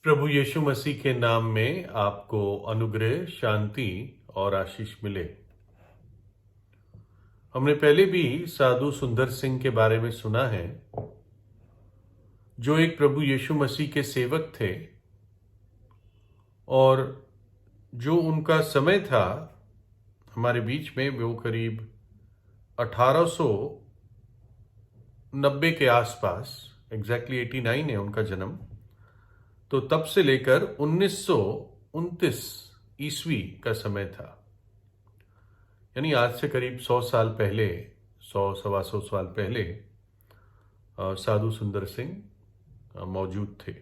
प्रभु यीशु मसीह के नाम में आपको अनुग्रह, शांति और आशीष मिले। हमने पहले भी साधु सुंदर सिंह के बारे में सुना है, जो एक प्रभु यीशु मसीह के सेवक थे और जो उनका समय था हमारे बीच में, वो करीब 1890 के आसपास, एग्जैक्टली 89 है उनका जन्म। तो तब से लेकर 1929 ईस्वी का समय था, यानी आज से करीब 100 साल पहले, 100 सवा 100 साल पहले साधु सुंदर सिंह मौजूद थे।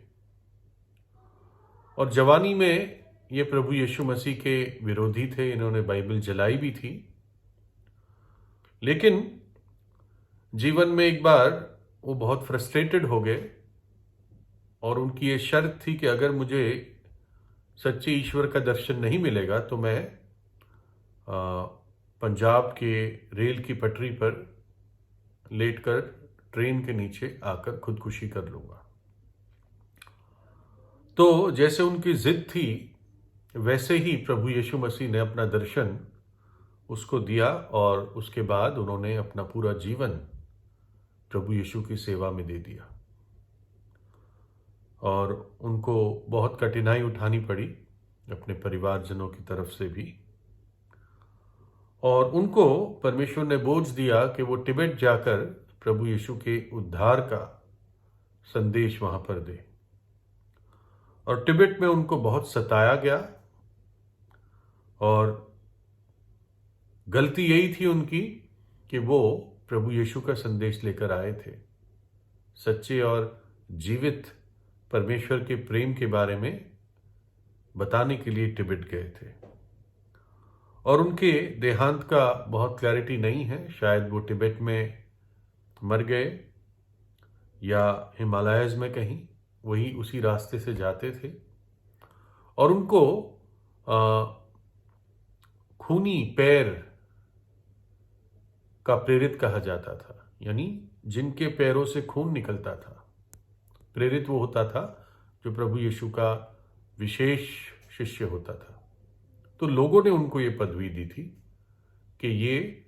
और जवानी में ये प्रभु यीशु मसीह के विरोधी थे, इन्होंने बाइबल जलाई भी थी। लेकिन जीवन में एक बार वो बहुत फ्रस्ट्रेटेड हो गए और उनकी ये शर्त थी कि अगर मुझे सच्चे ईश्वर का दर्शन नहीं मिलेगा तो मैं पंजाब के रेल की पटरी पर लेटकर ट्रेन के नीचे आकर खुदकुशी कर लूंगा। तो जैसे उनकी जिद थी, वैसे ही प्रभु यीशु मसीह ने अपना दर्शन उसको दिया और उसके बाद उन्होंने अपना पूरा जीवन प्रभु यीशु की सेवा में दे दिया। और उनको बहुत कठिनाई उठानी पड़ी अपने परिवारजनों की तरफ से भी, और उनको परमेश्वर ने बोझ दिया कि वो तिब्बत जाकर प्रभु यीशु के उद्धार का संदेश वहां पर दे। और तिब्बत में उनको बहुत सताया गया और गलती यही थी उनकी कि वो प्रभु यीशु का संदेश लेकर आए थे, सच्चे और जीवित परमेश्वर के प्रेम के बारे में बताने के लिए तिब्बत गए थे। और उनके देहांत का बहुत क्लैरिटी नहीं है, शायद वो तिब्बत में मर गए या हिमालयज में कहीं, वही उसी रास्ते से जाते थे। और उनको खूनी पैर का प्रेरित कहा जाता था, यानी जिनके पैरों से खून निकलता था, प्रेरित वो होता था जो प्रभु यीशु का विशेष शिष्य होता था। तो लोगों ने उनको ये पदवी दी थी कि ये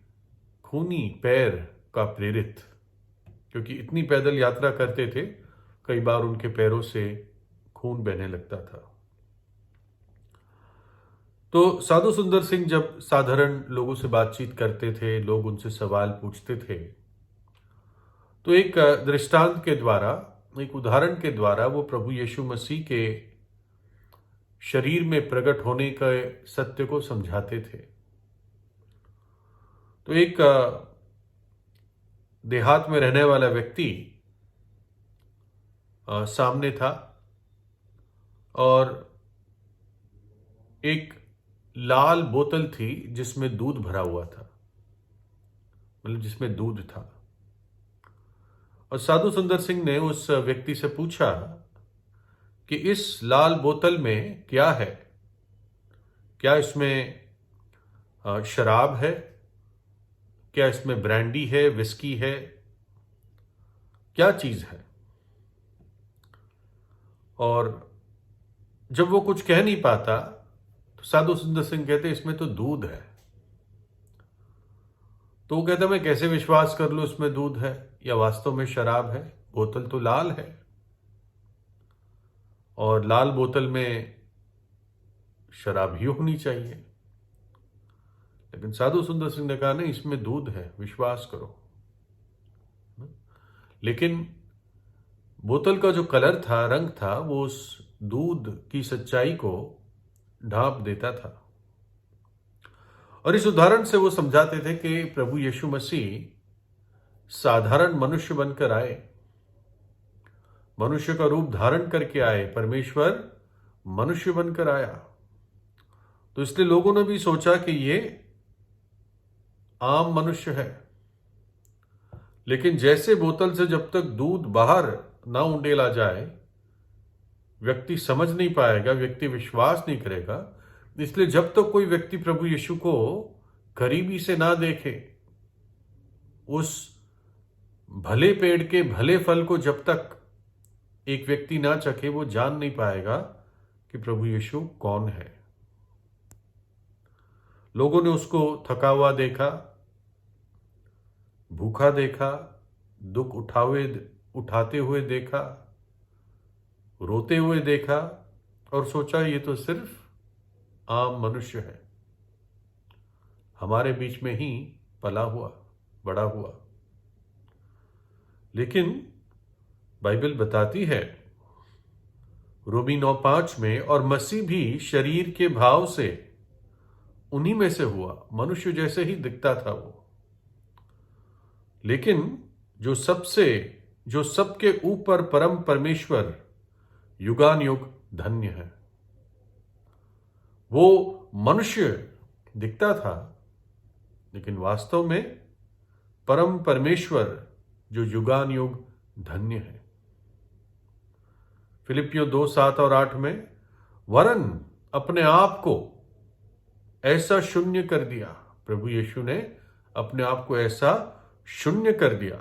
खूनी पैर का प्रेरित, क्योंकि इतनी पैदल यात्रा करते थे, कई बार उनके पैरों से खून बहने लगता था। तो साधु सुंदर सिंह जब साधारण लोगों से बातचीत करते थे, लोग उनसे सवाल पूछते थे, तो एक दृष्टांत के द्वारा, एक उदाहरण के द्वारा वो प्रभु यीशु मसीह के शरीर में प्रकट होने के सत्य को समझाते थे। तो एक देहात में रहने वाला व्यक्ति सामने था और एक लाल बोतल थी जिसमें दूध भरा हुआ था, मतलब जिसमें दूध था। और साधु सुंदर सिंह ने उस व्यक्ति से पूछा कि इस लाल बोतल में क्या है? क्या इसमें शराब है? क्या इसमें ब्रांडी है, विस्की है? क्या चीज है? और जब वो कुछ कह नहीं पाता तो साधु सुंदर सिंह कहते इसमें तो दूध है। तो वो कहता मैं कैसे विश्वास कर लूं इसमें दूध है या वास्तव में शराब है? बोतल तो लाल है और लाल बोतल में शराब ही होनी चाहिए। लेकिन साधु सुंदर सिंह ने कहा नहीं, इसमें दूध है, विश्वास करो। लेकिन बोतल का जो कलर था, रंग था, वो उस दूध की सच्चाई को ढांप देता था। और इस उदाहरण से वो समझाते थे कि प्रभु यीशु मसीह साधारण मनुष्य बनकर आए, मनुष्य का रूप धारण करके आए, परमेश्वर मनुष्य बनकर आया। तो इसलिए लोगों ने भी सोचा कि ये आम मनुष्य है। लेकिन जैसे बोतल से जब तक दूध बाहर ना उंडेला जाए, व्यक्ति समझ नहीं पाएगा, व्यक्ति विश्वास नहीं करेगा। इसलिए जब तक कोई व्यक्ति प्रभु यीशु को करीबी से ना देखे, उस भले पेड़ के भले फल को जब तक एक व्यक्ति ना चखे वो जान नहीं पाएगा कि प्रभु यीशु कौन है। लोगों ने उसको थका हुआ देखा, भूखा देखा, दुख उठाते हुए देखा, रोते हुए देखा और सोचा ये तो सिर्फ आम मनुष्य है, हमारे बीच में ही पला हुआ, बड़ा हुआ। लेकिन बाइबल बताती है रोमी 9:5 में, और मसीह भी शरीर के भाव से उन्हीं में से हुआ, मनुष्य जैसे ही दिखता था वो, लेकिन जो सबके ऊपर परम परमेश्वर युगानुयुग धन्य है। वो मनुष्य दिखता था लेकिन वास्तव में परम परमेश्वर जो युगानुयुग धन्य है। फिलिपियों 2:7 और 8 में, वरन अपने आप को ऐसा शून्य कर दिया, प्रभु यीशु ने अपने आप को ऐसा शून्य कर दिया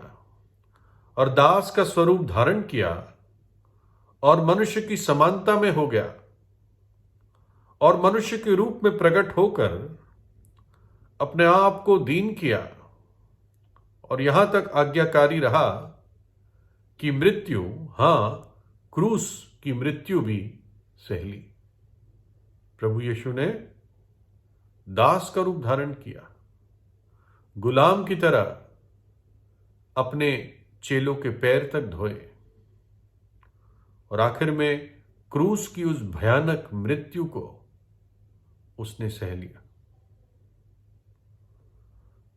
और दास का स्वरूप धारण किया और मनुष्य की समानता में हो गया और मनुष्य के रूप में प्रकट होकर अपने आप को दीन किया और यहां तक आज्ञाकारी रहा कि मृत्यु, क्रूस की मृत्यु भी सह ली। प्रभु यीशु ने दास का रूप धारण किया, गुलाम की तरह अपने चेलों के पैर तक धोए और आखिर में क्रूस की उस भयानक मृत्यु को उसने सह लिया।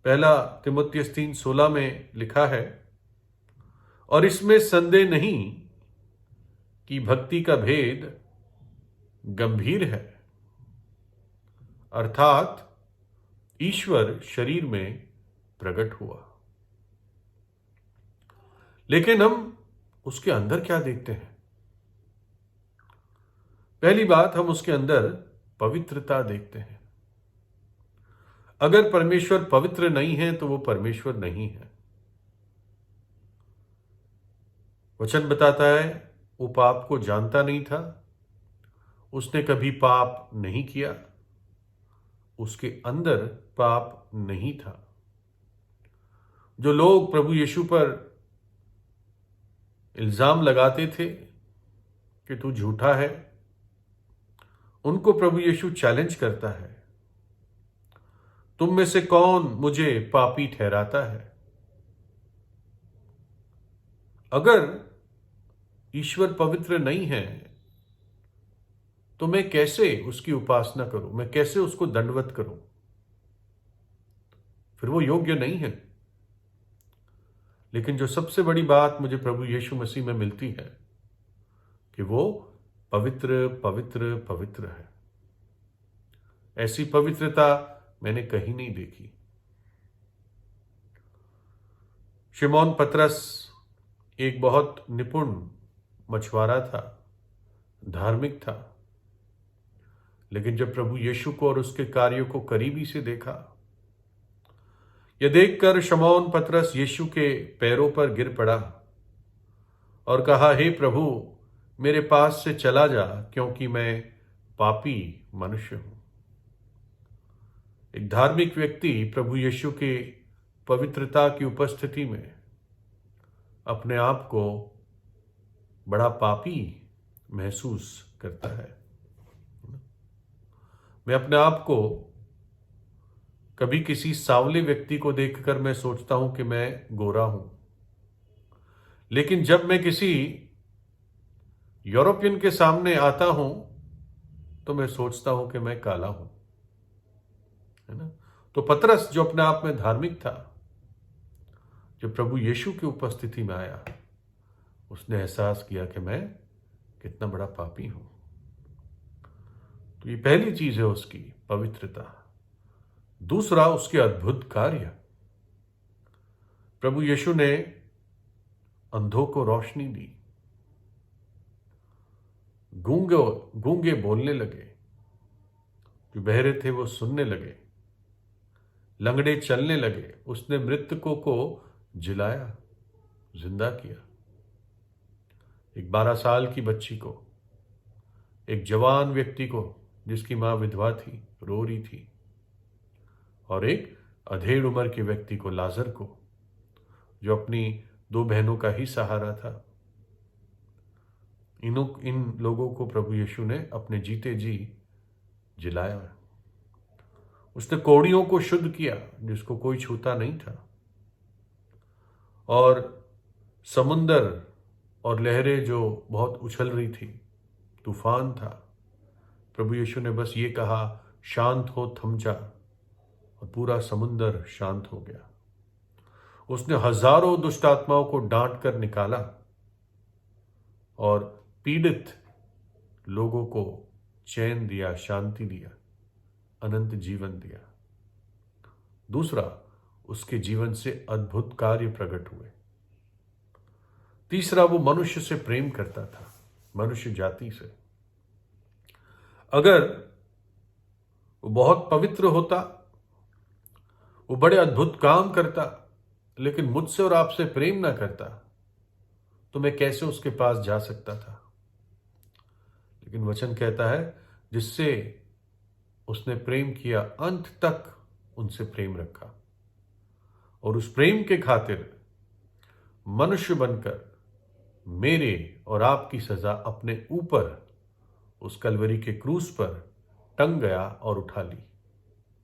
पहला तीमुथियुस 3:16 में लिखा है, और इसमें संदेह नहीं कि भक्ति का भेद गंभीर है, अर्थात ईश्वर शरीर में प्रकट हुआ। लेकिन हम उसके अंदर क्या देखते हैं? पहली बात, हम उसके अंदर पवित्रता देखते हैं। अगर परमेश्वर पवित्र नहीं है तो वो परमेश्वर नहीं है। वचन बताता है वो पाप को जानता नहीं था, उसने कभी पाप नहीं किया, उसके अंदर पाप नहीं था। जो लोग प्रभु यीशु पर इल्जाम लगाते थे कि तू झूठा है, उनको प्रभु यीशु चैलेंज करता है, तुम में से कौन मुझे पापी ठहराता है? अगर ईश्वर पवित्र नहीं है तो मैं कैसे उसकी उपासना करूं, मैं कैसे उसको दंडवत करूं? फिर वो योग्य नहीं है। लेकिन जो सबसे बड़ी बात मुझे प्रभु यीशु मसीह में मिलती है कि वो पवित्र पवित्र पवित्र है। ऐसी पवित्रता मैंने कहीं नहीं देखी। शिमोन पतरस एक बहुत निपुण मछुआरा था, धार्मिक था, लेकिन जब प्रभु यीशु को और उसके कार्यों को करीबी से देखा, यह देखकर शिमोन पतरस यीशु के पैरों पर गिर पड़ा और कहा, हे प्रभु, मेरे पास से चला जा, क्योंकि मैं पापी मनुष्य हूं। एक धार्मिक व्यक्ति प्रभु यीशु के पवित्रता की उपस्थिति में अपने आप को बड़ा पापी महसूस करता है। मैं अपने आप को कभी किसी सांवले व्यक्ति को देखकर मैं सोचता हूं कि मैं गोरा हूं, लेकिन जब मैं किसी यूरोपियन के सामने आता हूं तो मैं सोचता हूं कि मैं काला हूं, है ना। तो पतरस जो अपने आप में धार्मिक था, जो प्रभु यीशु की उपस्थिति में आया, उसने एहसास किया कि मैं कितना बड़ा पापी हूं। तो ये पहली चीज है उसकी पवित्रता। दूसरा, उसके अद्भुत कार्य। प्रभु यीशु ने अंधों को रोशनी दी, गूंगे बोलने लगे, जो बहरे थे वो सुनने लगे, लंगड़े चलने लगे, उसने मृतकों को जिलाया, जिंदा किया। एक 12 साल की बच्ची को, एक जवान व्यक्ति को जिसकी मां विधवा थी, रो रही थी, और एक अधेड़ उम्र के व्यक्ति को, लाजर को, जो अपनी 2 बहनों का ही सहारा था। इन लोगों को प्रभु यीशु ने अपने जीते जी जिलाया। उसने कौड़ियों को शुद्ध किया जिसको कोई छूता नहीं था, और समुंदर और लहरें जो बहुत उछल रही थी, तूफान था, प्रभु यीशु ने बस ये कहा, शांत हो, थम जा, और पूरा समुंदर शांत हो गया। उसने हजारों दुष्ट आत्माओं को डांट कर निकाला और पीड़ित लोगों को चैन दिया, शांति दिया, अनंत जीवन दिया। दूसरा, उसके जीवन से अद्भुत कार्य प्रकट हुए। तीसरा, वो मनुष्य से प्रेम करता था, मनुष्य जाति से। अगर वो बहुत पवित्र होता, वो बड़े अद्भुत काम करता, लेकिन मुझसे और आपसे प्रेम ना करता, तो मैं कैसे उसके पास जा सकता था? लेकिन वचन कहता है, जिससे उसने प्रेम किया, अंत तक उनसे प्रेम रखा, और उस प्रेम के खातिर मनुष्य बनकर मेरे और आपकी सजा अपने ऊपर उस कलवरी के क्रूस पर टंग गया और उठा ली।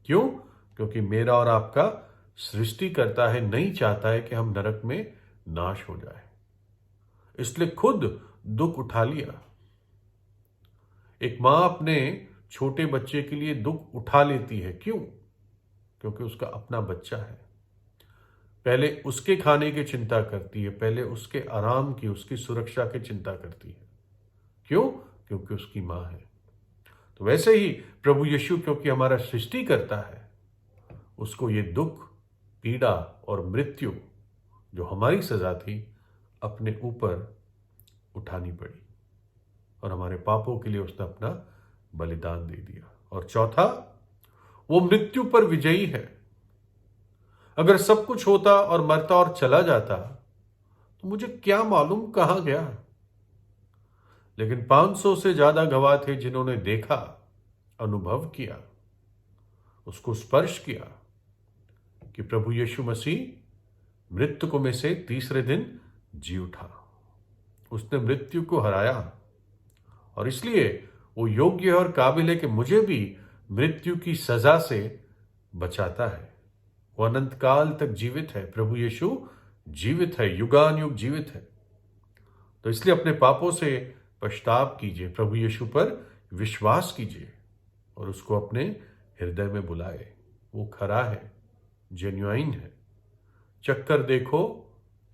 क्यों? क्योंकि मेरा और आपका सृष्टि करता है, नहीं चाहता है कि हम नरक में नाश हो जाए, इसलिए खुद दुख उठा लिया। एक मां अपने छोटे बच्चे के लिए दुख उठा लेती है। क्यों? क्योंकि उसका अपना बच्चा है। पहले उसके खाने की चिंता करती है, पहले उसके आराम की, उसकी सुरक्षा की चिंता करती है। क्यों? क्योंकि उसकी मां है। तो वैसे ही प्रभु यीशु, क्योंकि हमारा सृष्टि करता है, उसको ये दुख, पीड़ा और मृत्यु, जो हमारी सजा थी, अपने ऊपर उठानी पड़ी, और हमारे पापों के लिए उसने अपना बलिदान दे दिया। और चौथा, वो मृत्यु पर विजयी है। अगर सब कुछ होता और मरता और चला जाता, तो मुझे क्या मालूम कहां गया। लेकिन 500 से ज्यादा गवाह थे जिन्होंने देखा, अनुभव किया, उसको स्पर्श किया कि प्रभु यीशु मसीह मृतकों में से तीसरे दिन जी उठा। उसने मृत्यु को हराया, और इसलिए वो योग्य है और काबिल है कि मुझे भी मृत्यु की सजा से बचाता है। वो अनंत काल तक जीवित है। प्रभु यीशु जीवित है, युगान युग जीवित है। तो इसलिए अपने पापों से पश्चाताप कीजिए, प्रभु यीशु पर विश्वास कीजिए, और उसको अपने हृदय में बुलाए। वो खरा है, जेन्युइन है। चक्कर देखो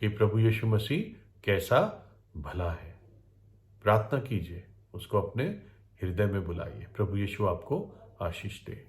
कि प्रभु यीशु मसीह कैसा भला है। प्रार्थना कीजिए, उसको अपने हृदय में बुलाइए। प्रभु यीशु आपको आशीष दे।